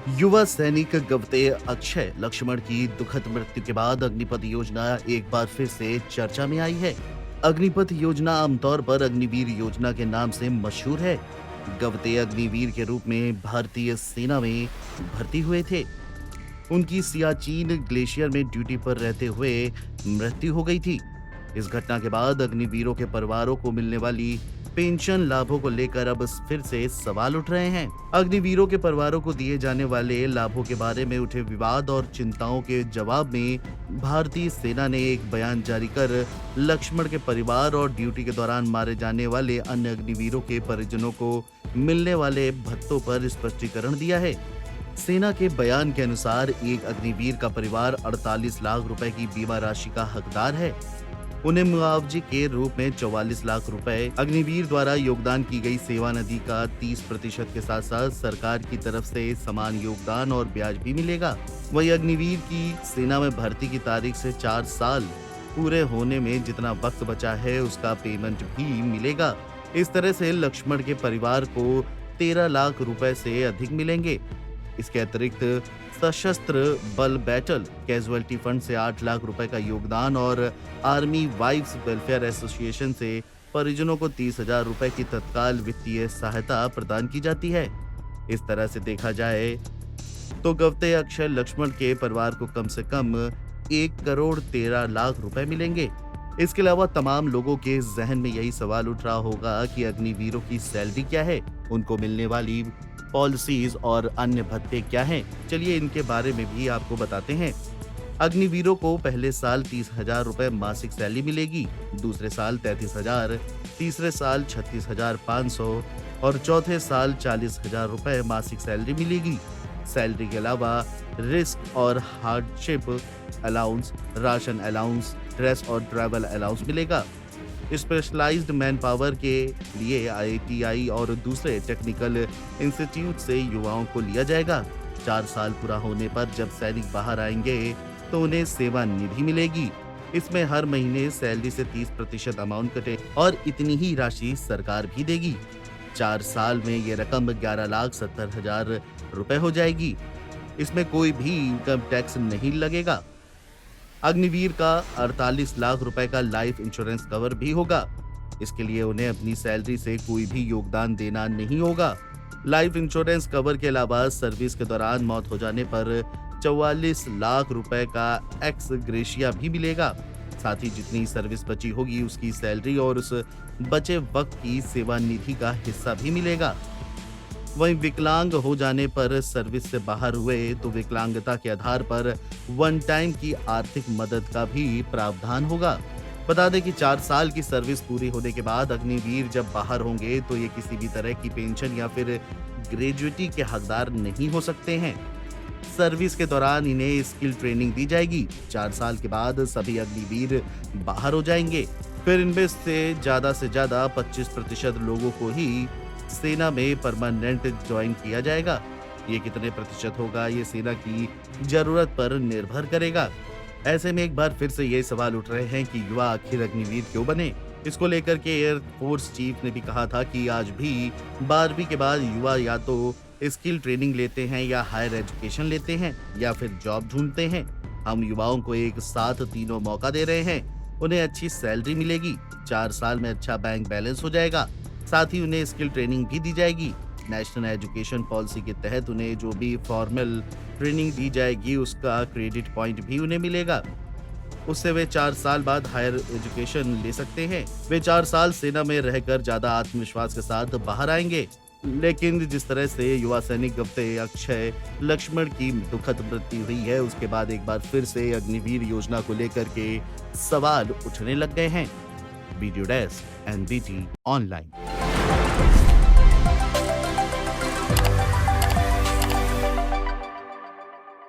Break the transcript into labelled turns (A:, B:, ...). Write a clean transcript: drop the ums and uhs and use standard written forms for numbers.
A: युवा सैनिक गवते अक्षय लक्ष्मण की दुखद मृत्यु के बाद अग्निपथ योजना एक बार फिर से चर्चा में आई है। अग्निपथ योजना आमतौर पर अग्निवीर योजना के नाम से मशहूर है। गवते अग्निवीर के रूप में भारतीय सेना में भर्ती हुए थे। उनकी सियाचिन ग्लेशियर में ड्यूटी पर रहते हुए मृत्यु हो गई थी। इस घटना के बाद अग्निवीरों के परिवारों को मिलने वाली पेंशन लाभों को लेकर अब फिर से सवाल उठ रहे हैं। अग्निवीरों के परिवारों को दिए जाने वाले लाभों के बारे में उठे विवाद और चिंताओं के जवाब में भारतीय सेना ने एक बयान जारी कर लक्ष्मण के परिवार और ड्यूटी के दौरान मारे जाने वाले अन्य अग्निवीरों के परिजनों को मिलने वाले भत्तों पर स्पष्टीकरण दिया है। सेना के बयान के अनुसार एक अग्निवीर का परिवार 48 लाख रुपए की बीमा राशि का हकदार है। उन्हें मुआवजे के रूप में 44 लाख रुपए अग्निवीर द्वारा योगदान की गई सेवा निधि का 30% के साथ साथ सरकार की तरफ से समान योगदान और ब्याज भी मिलेगा। वही अग्निवीर की सेना में भर्ती की तारीख से 4 साल पूरे होने में जितना वक्त बचा है उसका पेमेंट भी मिलेगा। इस तरह से लक्ष्मण के परिवार को 13 लाख रुपए से अधिक मिलेंगे। इसके अतिरिक्त सशस्त्र बल बैटल कैजुअलिटी फंड से 8 लाख रुपए का योगदान और आर्मी वाइव्स वेलफेयर एसोसिएशन से परिजनों को 30,000 रुपए की तत्काल वित्तीय सहायता प्रदान की जाती है। इस तरह से देखा जाए तो गवते अक्षय लक्ष्मण के परिवार को कम से कम 1 करोड़ 13 लाख रुपए मिलेंगे। इसके अलावा तमाम लोगों के जहन में यही सवाल उठ रहा होगा कि अग्निवीरों की सैलरी क्या है, उनको मिलने वाली पॉलिसीज और अन्य भत्ते क्या हैं। चलिए इनके बारे में भी आपको बताते हैं। अग्निवीरों को पहले साल 30,000 रुपए मासिक सैलरी मिलेगी, दूसरे साल 33,000, तीसरे साल 36,500 और चौथे साल 40,000 रुपए मासिक सैलरी मिलेगी। सैलरी के अलावा रिस्क और hardship allowance, ration allowance, dress और ट्रैवल अलाउंस मिलेगा। स्पेशलाइज्ड मैन पावर के लिए IITI और दूसरे टेक्निकल इंस्टीट्यूट से युवाओं को लिया जाएगा। 4 साल पूरा होने पर जब सैनिक बाहर आएंगे तो उन्हें सेवा निधि मिलेगी। इसमें हर महीने सैलरी से 30% अमाउंट कटे और इतनी ही राशि सरकार भी देगी। 4 साल में ये रकम 11,70,000 रुपए हो जाएगी। इसमें कोई भी इनकम टैक्स नहीं लगेगा। अग्निवीर का 48 लाख रुपए का लाइफ इंश्योरेंस कवर भी होगा। इसके लिए उन्हें अपनी सैलरी से कोई भी योगदान देना नहीं होगा। लाइफ इंश्योरेंस कवर के अलावा सर्विस के दौरान मौत हो जाने पर 44 लाख रुपए का एक्स ग्रेशिया भी मिलेगा। साथ ही जितनी सर्विस बची होगी उसकी सैलरी और उस बचे वक्त की सेवा निधि का हिस्सा भी मिलेगा। वहीं विकलांग हो जाने पर सर्विस से बाहर हुए तो विकलांगता के आधार पर वन टाइम की आर्थिक मदद का भी प्रावधान होगा। बता दें कि 4 साल की सर्विस पूरी होने के बाद अग्निवीर जब बाहर होंगे तो ये किसी भी तरह की पेंशन या फिर ग्रेजुएटी के हकदार नहीं हो सकते हैं। सर्विस के दौरान इन्हें स्किल ट्रेनिंग दी जाएगी। 4 साल के बाद सभी अग्निवीर बाहर हो जाएंगे। फिर इनमें से ज्यादा 25% लोगों को ही सेना में परमानेंट ज्वाइन किया जाएगा। ये कितने प्रतिशत होगा ये सेना की जरूरत पर निर्भर करेगा। ऐसे में एक बार फिर से ये सवाल उठ रहे हैं कि युवा आखिर अग्निवीर क्यों बने। इसको लेकर के एयर फोर्स चीफ ने भी कहा था कि आज भी 12वीं के बाद युवा या तो स्किल ट्रेनिंग लेते हैं या हायर एजुकेशन लेते हैं या फिर जॉब ढूंढते हैं। हम युवाओं को एक साथ तीनों मौका दे रहे हैं। उन्हें अच्छी सैलरी मिलेगी, 4 साल में अच्छा बैंक बैलेंस हो जाएगा, साथ ही उन्हें स्किल ट्रेनिंग भी दी जाएगी। नेशनल एजुकेशन पॉलिसी के तहत उन्हें जो भी फॉर्मल ट्रेनिंग दी जाएगी उसका क्रेडिट पॉइंट भी उन्हें मिलेगा। उससे वे 4 साल बाद हायर एजुकेशन ले सकते हैं। वे 4 साल सेना में रहकर ज्यादा आत्मविश्वास के साथ बाहर आएंगे। लेकिन जिस तरह से युवा सैनिक गवते अक्षय लक्ष्मण की दुखद मृत्यु हुई है उसके बाद एक बार फिर से अग्निवीर योजना को लेकर के सवाल उठने लग गए हैं। Video desk NBT online.